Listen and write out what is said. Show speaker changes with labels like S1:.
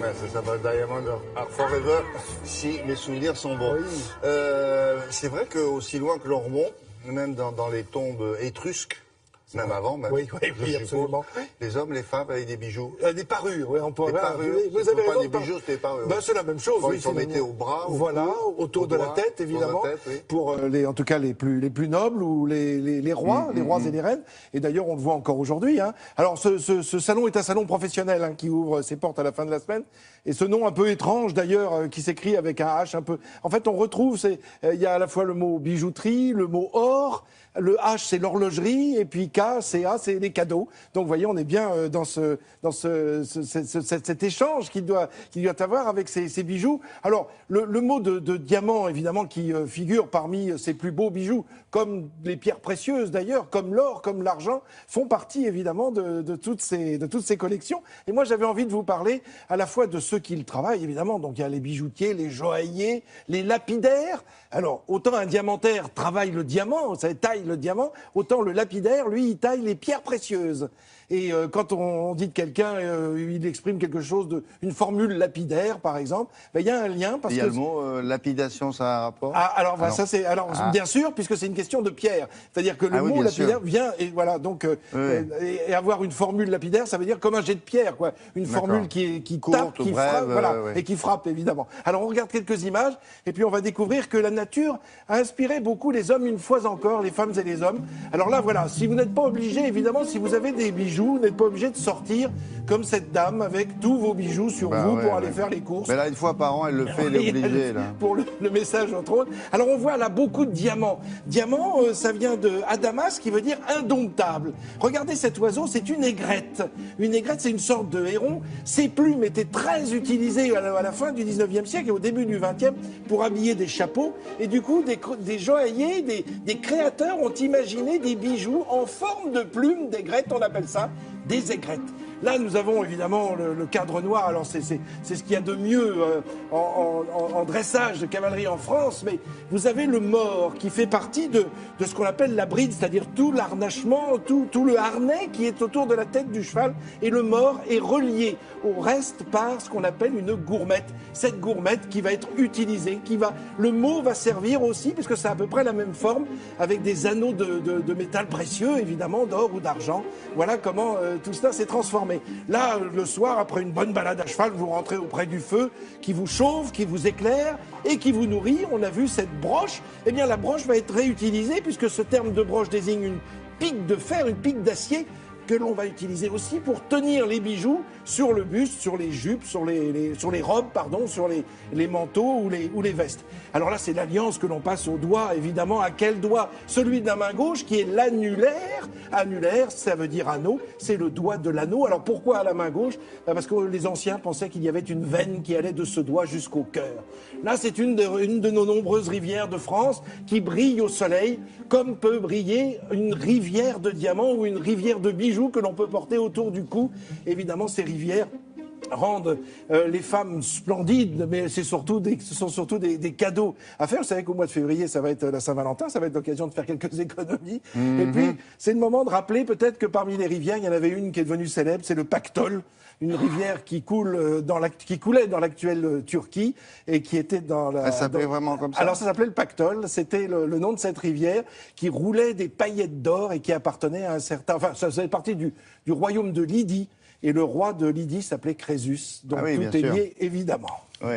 S1: Ouais, ça s'appelle Diamond Are Forever, si mes souvenirs sont bons.
S2: Oui.
S1: C'est vrai qu'aussi loin que l'on remonte, même dans les tombes étrusques, même avant, même,
S2: Oui, absolument.
S1: Les hommes, les femmes avec des bijoux.
S2: Des parures, oui, on peut
S1: Des parures.
S2: Vous avez
S1: pas
S2: raison.
S1: des bijoux, c'était des parures.
S2: Ben, c'est la même chose.
S1: Ils s'en mettaient au bras,
S2: voilà, autour de la tête, évidemment, pour en tout cas les plus nobles ou les rois, les rois et les reines. Et d'ailleurs, on le voit encore aujourd'hui. Hein. Alors, ce salon est un salon professionnel qui ouvre ses portes à la fin de la semaine. Et ce nom un peu étrange, d'ailleurs, qui s'écrit avec un H un peu. En fait, on retrouve, il y a à la fois le mot bijouterie, le mot or. Le H, c'est l'horlogerie, et puis K, c'est A, c'est les cadeaux. Donc, vous voyez, on est bien dans cet échange qu'il doit avoir avec ces bijoux. Alors, le mot de diamant, évidemment, qui figure parmi ces plus beaux bijoux, comme les pierres précieuses d'ailleurs, comme l'or, comme l'argent, font partie évidemment de toutes ces collections. Et moi, j'avais envie de vous parler à la fois de ceux qui le travaillent, évidemment. Donc, il y a les bijoutiers, les joailliers, les lapidaires. Alors, autant un diamantaire travaille le diamant, ça taille le diamant, autant le lapidaire, lui, il taille les pierres précieuses. Et quand on dit de quelqu'un, il exprime quelque chose une formule lapidaire, par exemple, ben, il y a un lien.
S1: Il y a le mot lapidation, ça a un rapport.
S2: Bien sûr, puisque c'est une question de pierre. C'est-à-dire que le mot lapidaire vient, et voilà, donc, et avoir une formule lapidaire, ça veut dire comme un jet de pierre, quoi. Une formule qui tape, qui frappe, et qui frappe, évidemment. Alors, on regarde quelques images, et puis on va découvrir que la nature a inspiré beaucoup les hommes, une fois encore, les femmes et les hommes. Alors là, voilà, si vous n'êtes pas obligé, évidemment, si vous avez des bijoux, vous n'êtes pas obligé de sortir comme cette dame avec tous vos bijoux sur vous pour aller faire les courses.
S1: Mais là, une fois par an, elle le fait, elle est obligée. Là.
S2: Pour le message, entre autres. Alors, on voit là beaucoup de diamants. Diamant, ça vient de Adamas, qui veut dire indomptable. Regardez cet oiseau, c'est une aigrette. Une aigrette, c'est une sorte de héron. Ses plumes étaient très utilisées à la fin du 19e siècle et au début du 20e pour habiller des chapeaux. Et du coup, des joailliers, des créateurs ont imaginé des bijoux en forme de plumes d'aigrette, on appelle ça des aigrettes. Là, nous avons évidemment le cadre noir. Alors, c'est ce qu'il y a de mieux en dressage de cavalerie en France. Mais vous avez le mors qui fait partie de ce qu'on appelle la bride, c'est-à-dire tout l'arnachement, tout le harnais qui est autour de la tête du cheval. Et le mors est relié au reste par ce qu'on appelle une gourmette. Cette gourmette qui va être utilisée, le mot va servir aussi, puisque c'est à peu près la même forme, avec des anneaux de métal précieux, évidemment, d'or ou d'argent. Voilà comment tout cela s'est transformé. Là, le soir, après une bonne balade à cheval, vous rentrez auprès du feu qui vous chauffe, qui vous éclaire et qui vous nourrit. On a vu cette broche. Eh bien, la broche va être réutilisée puisque ce terme de broche désigne une pique de fer, une pique d'acier que l'on va utiliser aussi pour tenir les bijoux sur le buste, sur les jupes, sur les robes, sur les manteaux ou les vestes. Alors là, c'est l'alliance que l'on passe au doigt, évidemment. À quel doigt? Celui de la main gauche, qui est l'annulaire. Annulaire, ça veut dire anneau, c'est le doigt de l'anneau. Alors pourquoi à la main gauche? Parce que les anciens pensaient qu'il y avait une veine qui allait de ce doigt jusqu'au cœur. Là, c'est une de nos nombreuses rivières de France qui brille au soleil, comme peut briller une rivière de diamants ou une rivière de bijoux que l'on peut porter autour du cou. Évidemment, ces rivières rendent les femmes splendides, mais ce sont surtout des cadeaux à faire. Vous savez qu'au mois de février, ça va être la Saint-Valentin, ça va être l'occasion de faire quelques économies. Et puis, c'est le moment de rappeler peut-être que parmi les rivières, il y en avait une qui est devenue célèbre, c'est le Pactole, une rivière qui coulait dans l'actuelle Turquie et qui était dans la...
S1: Elle s'appelait vraiment comme ça?
S2: Alors, ça s'appelait le Pactole, c'était le nom de cette rivière qui roulait des paillettes d'or et qui appartenait à un certain... Enfin, ça faisait partie du royaume de Lydie. Et le roi de Lydie s'appelait Crésus. Donc tout est lié, évidemment.
S1: Oui.